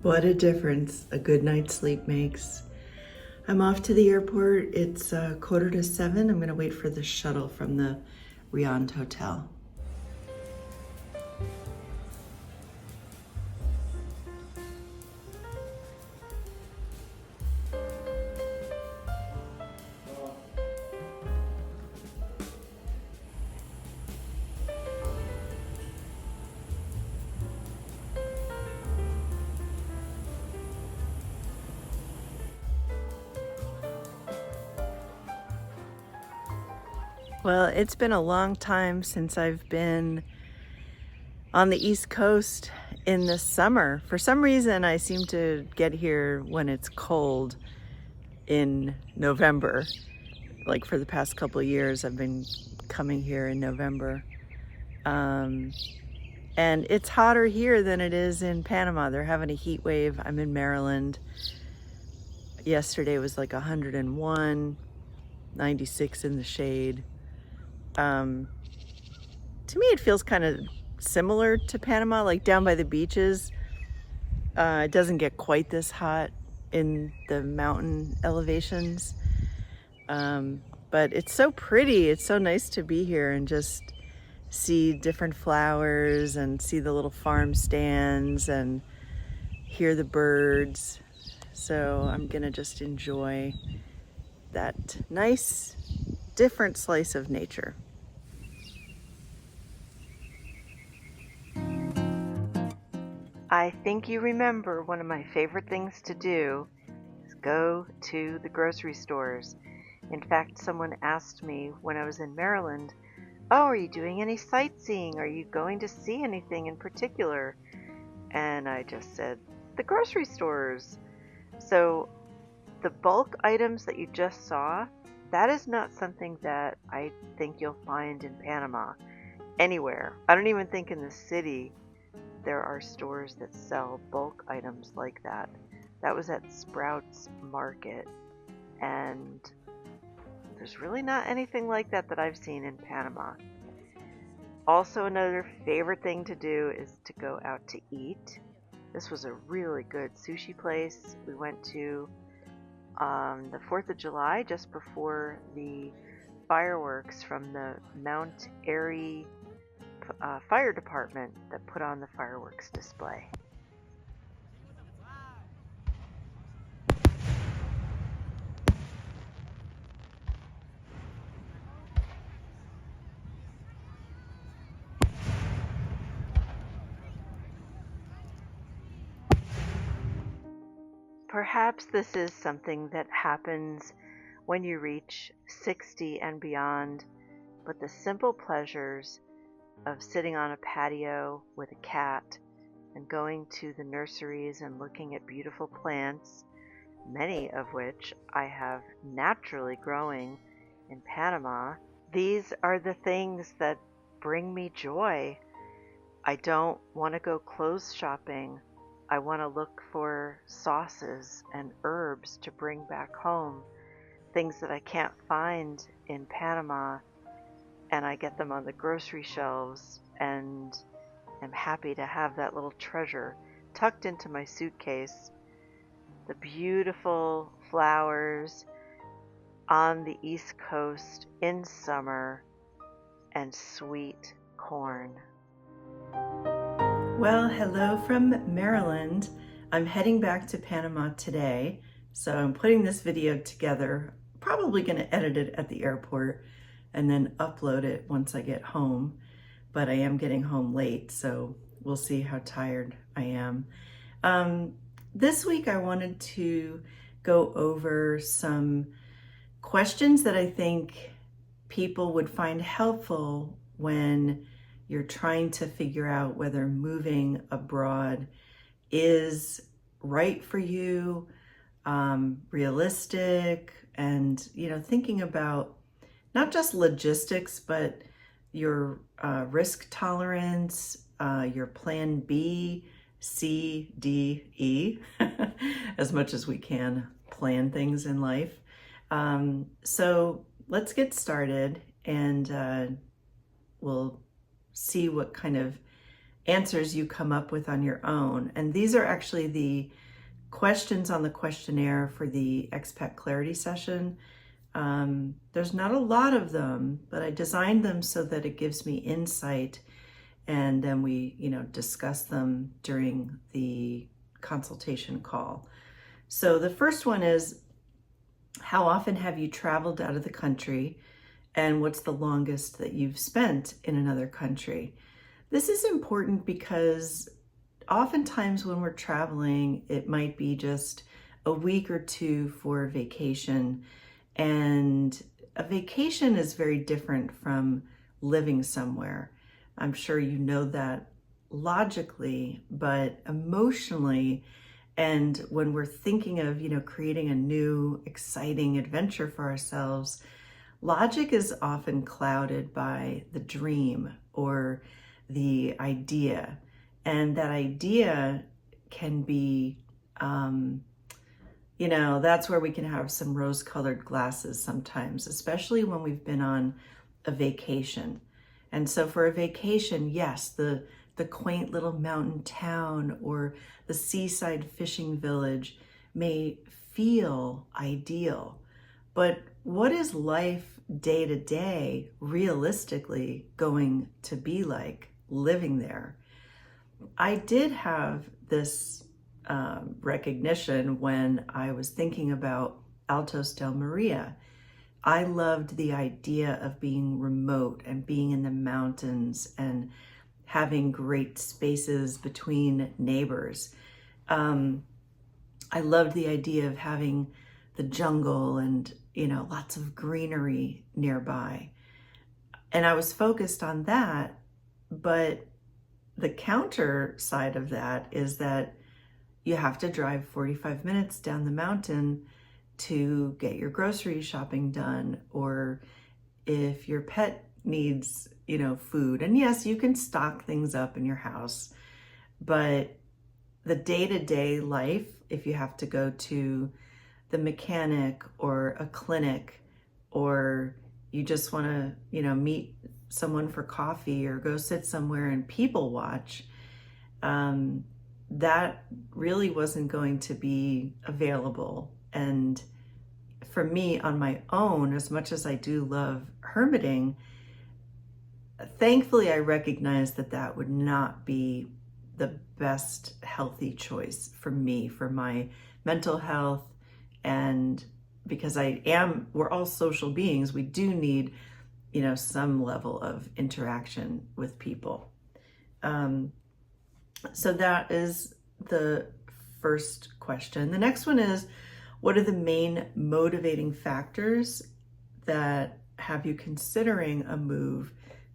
What a difference a good night's sleep makes. I'm off to the airport. It's 6:45. I'm going to wait for the shuttle from the Riant Hotel. Well, it's been a long time since I've been on the East Coast in the summer. For some reason, I seem to get here when it's cold in November. Like for the past couple of years, I've been coming here in November. And it's hotter here than it is in Panama. They're having a heat wave. I'm in Maryland. Yesterday was like 101, 96 in the shade. To me, it feels kind of similar to Panama, like down by the beaches. It doesn't get quite this hot in the mountain elevations. But it's so pretty. It's so nice to be here and just see different flowers and see the little farm stands and hear the birds. So I'm gonna just enjoy that nice, different slice of nature. I think you remember one of my favorite things to do is go to the grocery stores. In fact, someone asked me when I was in Maryland, "Oh, are you doing any sightseeing? Are you going to see anything in particular?" And I just said, "The grocery stores." So the bulk items that you just saw, that is not something that I think you'll find in Panama anywhere. I don't even think in the city there are stores that sell bulk items like that. That was at Sprouts Market, and there's really not anything like that that I've seen in Panama. Also, another favorite thing to do is to go out to eat. This was a really good sushi place we went to on the 4th of July, just before the fireworks from the Mount Airy fire department that put on the fireworks display. Perhaps this is something that happens when you reach 60 and beyond, but the simple pleasures of sitting on a patio with a cat and going to the nurseries and looking at beautiful plants, many of which I have naturally growing in Panama, these are the things that bring me joy. I don't want to go clothes shopping. I want to look for sauces and herbs to bring back home, things that I can't find in Panama, and I get them on the grocery shelves and am happy to have that little treasure tucked into my suitcase. The beautiful flowers on the East Coast in summer and sweet corn. Well, hello from Maryland. I'm heading back to Panama today, so I'm putting this video together. Probably going to edit it at the airport and then upload it once I get home, but I am getting home late, so we'll see how tired I am. This week I wanted to go over some questions that I think people would find helpful when you're trying to figure out whether moving abroad is right for you, realistic, and thinking about not just logistics, but your risk tolerance, your plan B, C, D, E, as much as we can plan things in life. So let's get started, and we'll see what kind of answers you come up with on your own. And these are actually the questions on the questionnaire for the Expat Clarity Session. There's not a lot of them, but I designed them so that it gives me insight, and then we, discuss them during the consultation call. So the first one is, how often have you traveled out of the country, and what's the longest that you've spent in another country? This is important because oftentimes when we're traveling, it might be just a week or two for vacation. And a vacation is very different from living somewhere. I'm sure you know that logically, but emotionally, and when we're thinking of, creating a new, exciting adventure for ourselves, logic is often clouded by the dream or the idea. And that idea can be, that's where we can have some rose-colored glasses sometimes, especially when we've been on a vacation. And so for a vacation, yes, the quaint little mountain town or the seaside fishing village may feel ideal. But what is life day to day realistically going to be like living there? I did have this recognition when I was thinking about Altos del Maria. I loved the idea of being remote and being in the mountains and having great spaces between neighbors. I loved the idea of having the jungle and, lots of greenery nearby. And I was focused on that, but the counter side of that is that you have to drive 45 minutes down the mountain to get your grocery shopping done, or if your pet needs, food. And yes, you can stock things up in your house, but the day-to-day life, if you have to go to the mechanic or a clinic, or you just want to, meet someone for coffee or go sit somewhere and people watch, that really wasn't going to be available. And for me on my own, as much as I do love hermiting, thankfully I recognize that would not be the best healthy choice for me, for my mental health. And because we're all social beings, we do need, some level of interaction with people. So that is the first question. The next one is, what are the main motivating factors that have you considering a move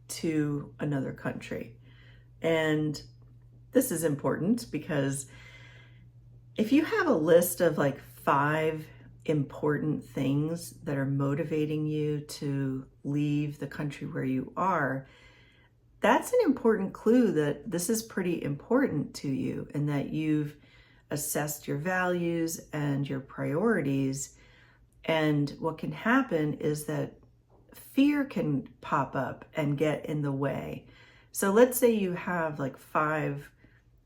to another country? And this is important because if you have a list of like 5 important things that are motivating you to leave the country where you are, that's an important clue that this is pretty important to you and that you've assessed your values and your priorities. And what can happen is that fear can pop up and get in the way. So let's say you have like 5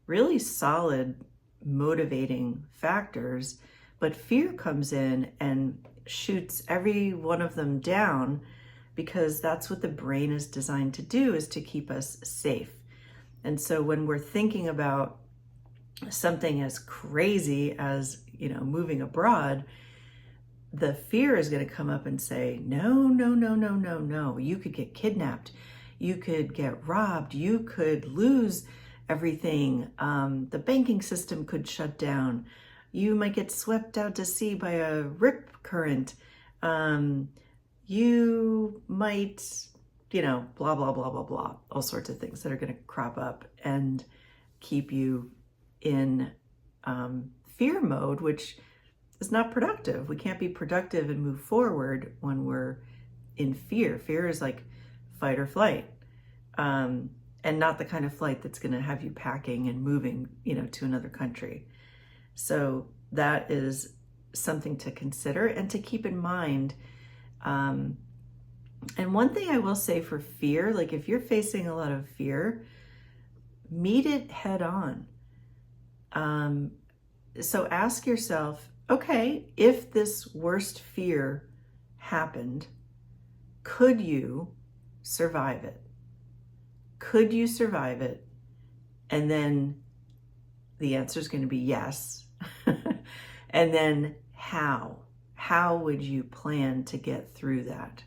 really solid motivating factors, but fear comes in and shoots every one of them down, because that's what the brain is designed to do, is to keep us safe. And so when we're thinking about something as crazy as, moving abroad, the fear is going to come up and say, no, no, no, no, no, no. You could get kidnapped. You could get robbed. You could lose everything. The banking system could shut down. You might get swept out to sea by a rip current. You might, blah, blah, blah, blah, blah. All sorts of things that are going to crop up and keep you in fear mode, which is not productive. We can't be productive and move forward when we're in fear. Fear is like fight or flight, and not the kind of flight that's going to have you packing and moving, to another country. So that is something to consider and to keep in mind. And one thing I will say for fear, like if you're facing a lot of fear, meet it head on. So ask yourself, okay, if this worst fear happened, could you survive it? Could you survive it? And then the answer is going to be yes. And then how? How would you plan to get through that?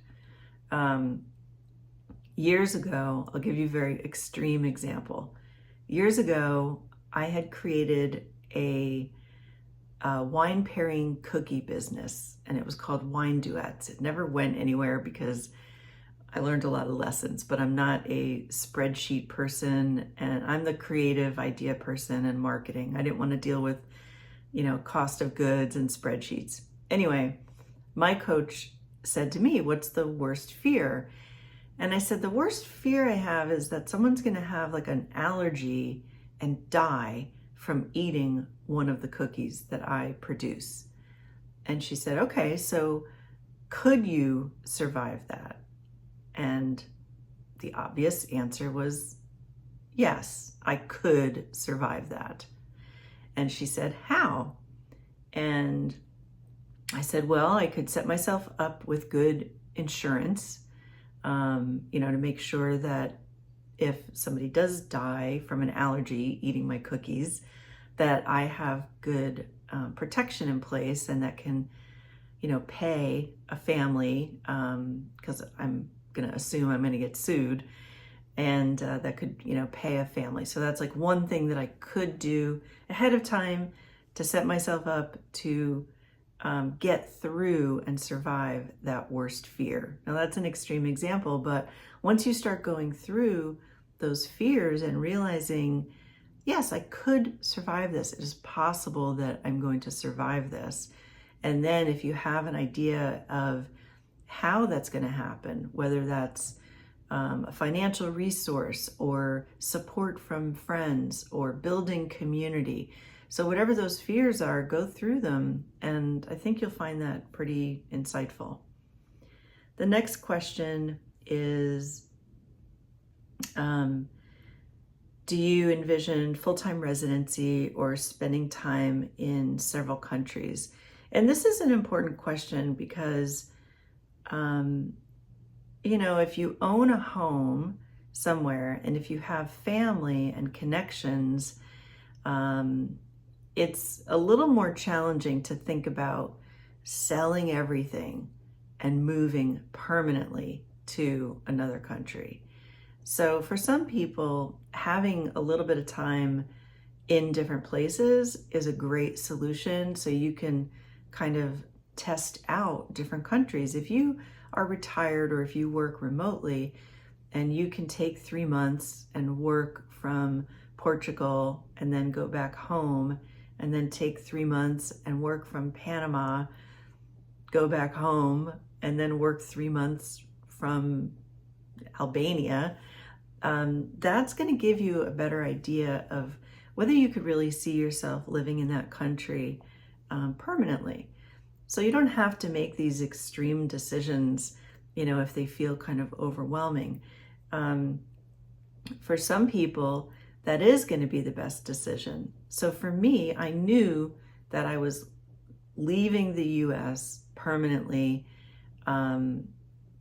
Years ago, I'll give you a very extreme example. Years ago, I had created a wine pairing cookie business, and it was called Wine Duets. It never went anywhere because I learned a lot of lessons, but I'm not a spreadsheet person, and I'm the creative idea person and marketing. I didn't want to deal with, cost of goods and spreadsheets. Anyway, my coach said to me, "What's the worst fear?" And I said, "The worst fear I have is that someone's going to have like an allergy and die from eating one of the cookies that I produce." And she said, "Okay, so could you survive that?" And the obvious answer was, yes, I could survive that. And she said, "How?" And I said, "Well, I could set myself up with good insurance, to make sure that if somebody does die from an allergy eating my cookies, that I have good protection in place and that can, pay a family, because I'm going to assume I'm going to get sued, and that could, pay a family." So that's like one thing that I could do ahead of time to set myself up to get through and survive that worst fear. Now that's an extreme example, but once you start going through those fears and realizing, yes, I could survive this, it is possible that I'm going to survive this. And then if you have an idea of how that's going to happen, whether that's a financial resource or support from friends or building community. So whatever those fears are, go through them, and I think you'll find that pretty insightful. The next question is, do you envision full-time residency or spending time in several countries? And this is an important question because, if you own a home somewhere and if you have family and connections, it's a little more challenging to think about selling everything and moving permanently to another country. So for some people, having a little bit of time in different places is a great solution, so you can kind of test out different countries. If you are retired or if you work remotely and you can take 3 months and work from Portugal and then go back home, and then take 3 months and work from Panama, go back home, and then work 3 months from Albania, that's going to give you a better idea of whether you could really see yourself living in that country permanently. So you don't have to make these extreme decisions, if they feel kind of overwhelming. For some people, that is going to be the best decision. So for me, I knew that I was leaving the US permanently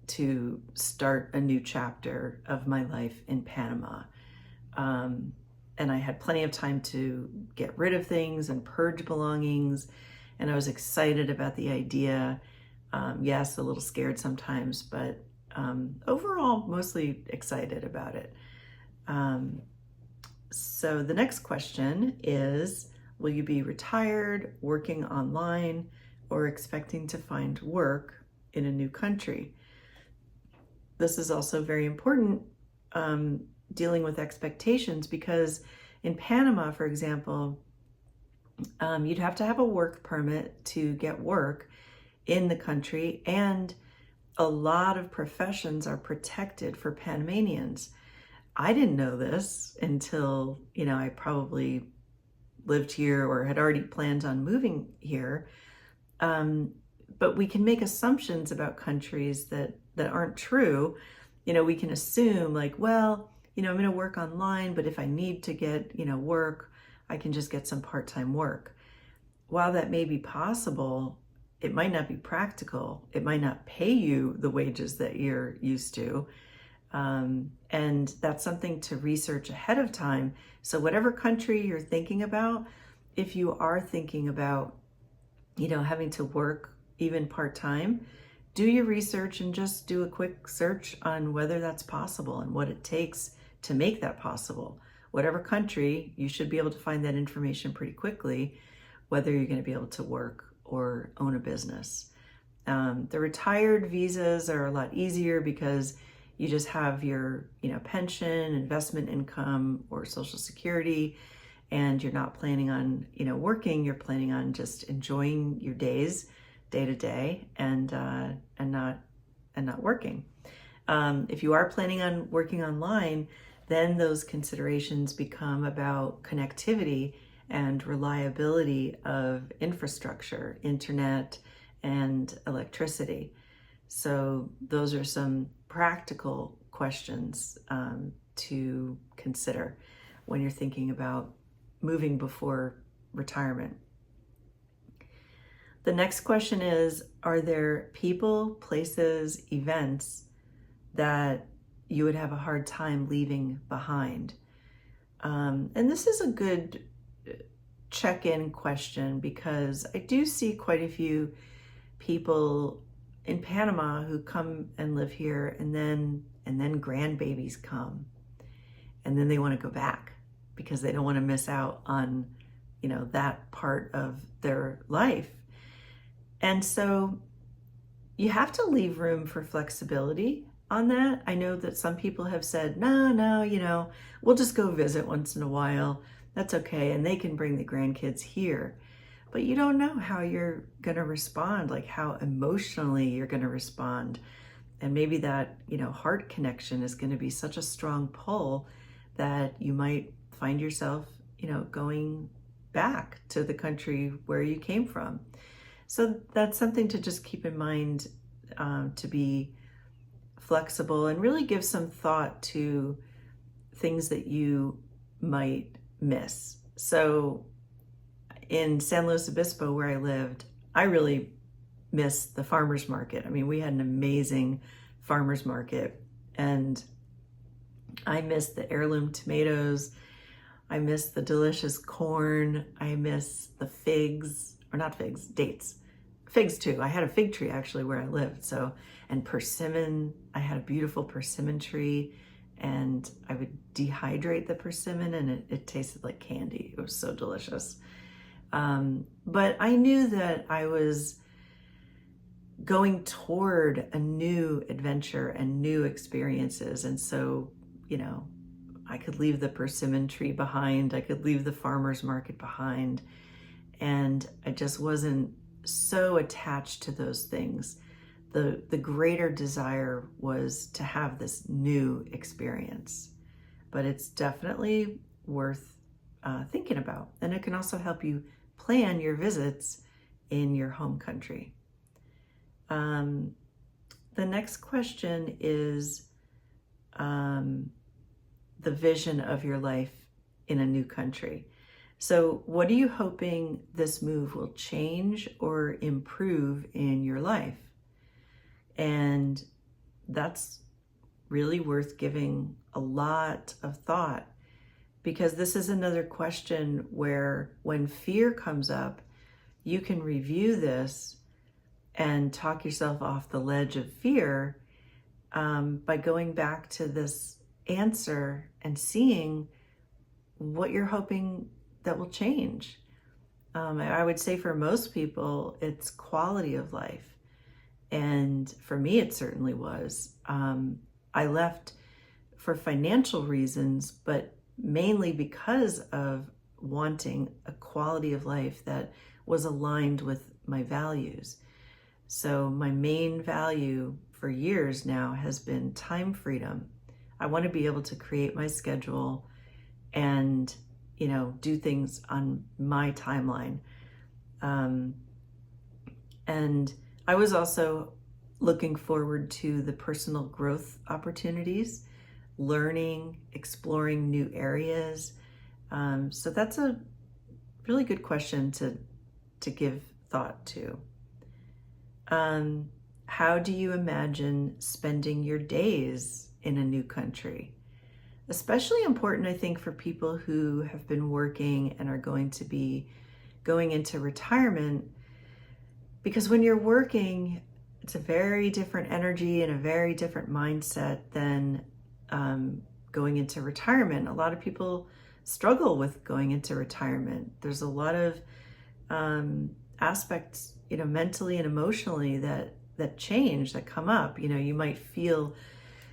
to start a new chapter of my life in Panama. And I had plenty of time to get rid of things and purge belongings. And I was excited about the idea. Yes, a little scared sometimes, but overall, mostly excited about it. So the next question is, will you be retired, working online, or expecting to find work in a new country? This is also very important, dealing with expectations, because in Panama, for example, you'd have to have a work permit to get work in the country, and a lot of professions are protected for Panamanians. I didn't know this until, I probably lived here or had already planned on moving here. But we can make assumptions about countries that aren't true. We can assume like, well, I'm going to work online, but if I need to get, work, I can just get some part-time work. While that may be possible, it might not be practical. It might not pay you the wages that you're used to. And that's something to research ahead of time. So whatever country you're thinking about, if you are thinking about, having to work even part-time, do your research and just do a quick search on whether that's possible and what it takes to make that possible. Whatever country, you should be able to find that information pretty quickly, whether you're going to be able to work or own a business. The retired visas are a lot easier because you just have your, pension, investment income, or Social Security, and you're not planning on, working. You're planning on just enjoying your days, day to day, and not working. If you are planning on working online, then those considerations become about connectivity and reliability of infrastructure, internet, and electricity. So those are some practical questions to consider when you're thinking about moving before retirement. The next question is, are there people, places, events that you would have a hard time leaving behind? And this is a good check-in question because I do see quite a few people in Panama who come and live here, and then grandbabies come, and then they want to go back because they don't want to miss out on, that part of their life. And so you have to leave room for flexibility on that. I know that some people have said, no, we'll just go visit once in a while. That's okay. And they can bring the grandkids here. But you don't know how you're going to respond, like how emotionally you're going to respond. And maybe that, heart connection is going to be such a strong pull that you might find yourself, going back to the country where you came from. So that's something to just keep in mind, to be flexible and really give some thought to things that you might miss. So in San Luis Obispo, where I lived, I really missed the farmer's market. I mean, we had an amazing farmer's market, and I missed the heirloom tomatoes. I miss the delicious corn. I miss the figs, or not figs, dates. Figs too. I had a fig tree actually where I lived. So, and persimmon. I had a beautiful persimmon tree, and I would dehydrate the persimmon, and it tasted like candy. It was so delicious. But I knew that I was going toward a new adventure and new experiences. And so, I could leave the persimmon tree behind. I could leave the farmer's market behind. And I just wasn't so attached to those things. The greater desire was to have this new experience. But it's definitely worth thinking about. And it can also help you plan your visits in your home country. The next question is the vision of your life in a new country. So what are you hoping this move will change or improve in your life? And that's really worth giving a lot of thought, because this is another question where when fear comes up, you can review this and talk yourself off the ledge of fear by going back to this answer and seeing what you're hoping that will change. I would say for most people, it's quality of life. And for me, it certainly was. I left for financial reasons, but mainly because of wanting a quality of life that was aligned with my values. So my main value for years now has been time freedom. I want to be able to create my schedule and, do things on my timeline. And I was also looking forward to the personal growth opportunities learning, exploring new areas. So that's a really good question to give thought to. How do you imagine spending your days in a new country? Especially important, I think, for people who have been working and are going to be going into retirement, because when you're working, it's a very different energy and a very different mindset than going into retirement. A lot of people struggle with going into retirement. There's a lot of aspects, mentally and emotionally that change, that come up. You might feel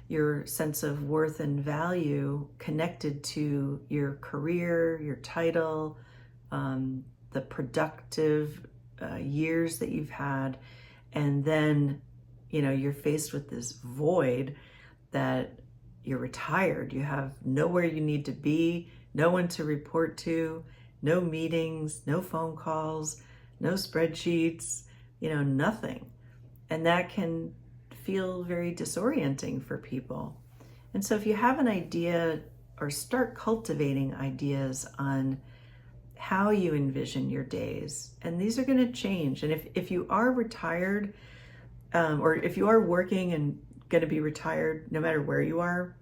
your sense of worth and value connected to your career, your title, the productive years that you've had. And then, you're faced with this void that you're retired. You have nowhere you need to be, no one to report to, no meetings, no phone calls, no spreadsheets, nothing. And that can feel very disorienting for people. And so if you have an idea, or start cultivating ideas on how you envision your days, and these are going to change. And if you are retired, or if you are working and going to be retired, no matter where you are,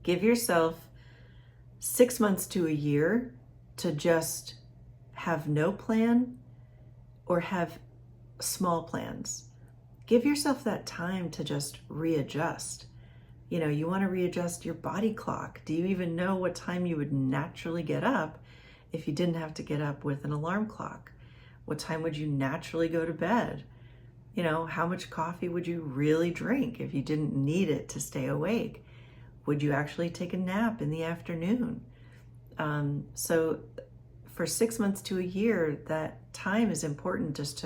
give yourself 6 months to a year to just have no plan or have small plans. Give yourself that time to just readjust. You want to readjust your body clock. Do you even know what time you would naturally get up if you didn't have to get up with an alarm clock? What time would you naturally go to bed? How much coffee would you really drink if you didn't need it to stay awake? Would you actually take a nap in the afternoon? So for 6 months to a year, that time is important just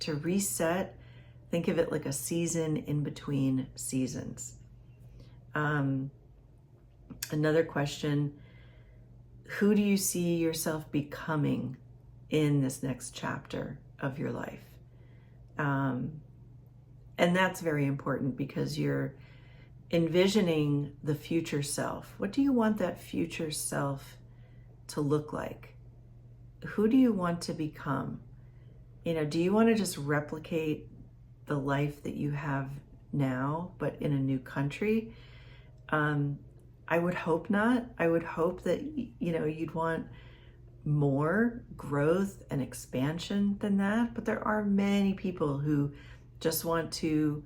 to reset. Think of it like a season in between seasons. Another question, who do you see yourself becoming in this next chapter of your life? And that's very important, because you're envisioning the future self. What do you want that future self to look like? Who do you want to become? Do you want to just replicate the life that you have now, but in a new country? I would hope not. I would hope that, you'd want more growth and expansion than that. But there are many people who just want to,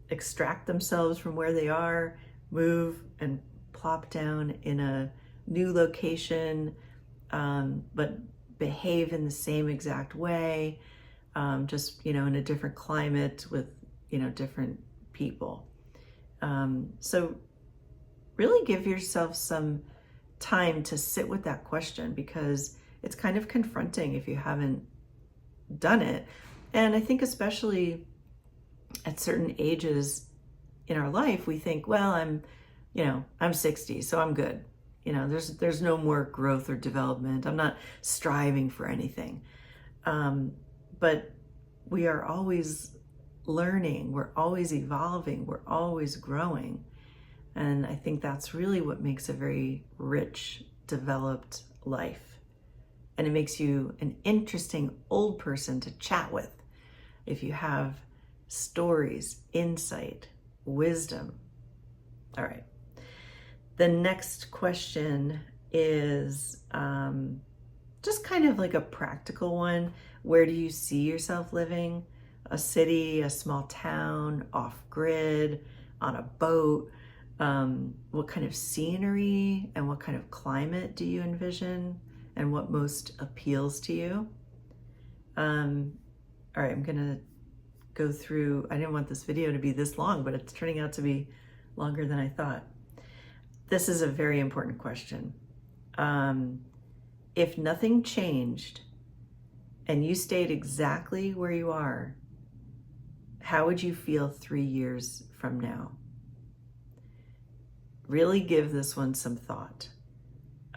extract themselves from where they are, move and plop down in a new location, but behave in the same exact way, just, in a different climate with, different people. So really give yourself some time to sit with that question, because it's kind of confronting if you haven't done it. And I think especially at certain ages in our life, we think, well, I'm 60, so I'm good. There's no more growth or development. I'm not striving for anything. But we are always learning. We're always evolving. We're always growing. And I think that's really what makes a very rich, developed life. And it makes you an interesting old person to chat with if you have stories, insight, wisdom. All right. The next question is just kind of like a practical one. Where do you see yourself living? A city, a small town, off-grid, on a boat? What kind of scenery and what kind of climate do you envision, and what most appeals to you? All right, I'm gonna go through, I didn't want this video to be this long, but it's turning out to be longer than I thought. This is a very important question. If nothing changed and you stayed exactly where you are, how would you feel 3 years from now? Really give this one some thought.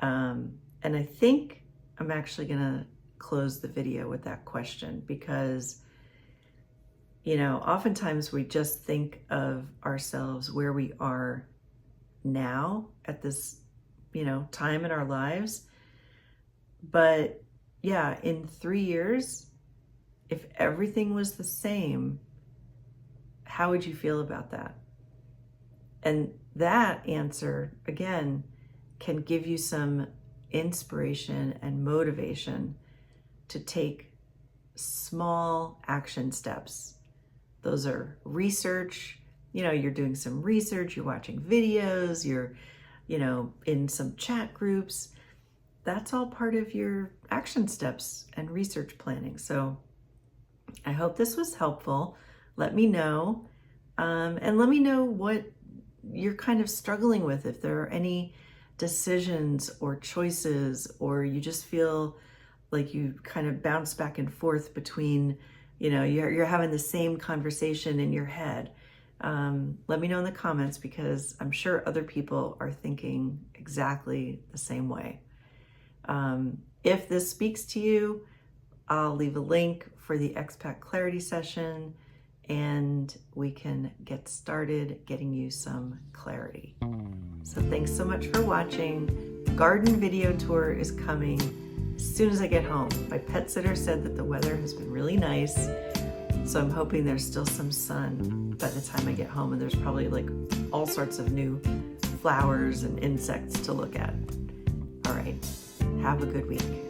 And I think I'm actually gonna close the video with that question, because oftentimes we just think of ourselves where we are now at this, time in our lives. But yeah, in 3 years, if everything was the same, how would you feel about that? And that answer, again, can give you some inspiration and motivation to take small action steps. Those are research. You're doing some research, you're watching videos, you're, in some chat groups. That's all part of your action steps and research planning. So I hope this was helpful. Let me know. And let me know what you're kind of struggling with, if there are any decisions or choices, or you just feel like you kind of bounce back and forth between, you're having the same conversation in your head. Let me know in the comments, because I'm sure other people are thinking exactly the same way. If this speaks to you, I'll leave a link for the Expat Clarity Session, and we can get started getting you some clarity. So thanks so much for watching. Garden video tour is coming as soon as I get home. My pet sitter said that the weather has been really nice, so I'm hoping there's still some sun by the time I get home, and there's probably like all sorts of new flowers and insects to look at. All right, have a good week.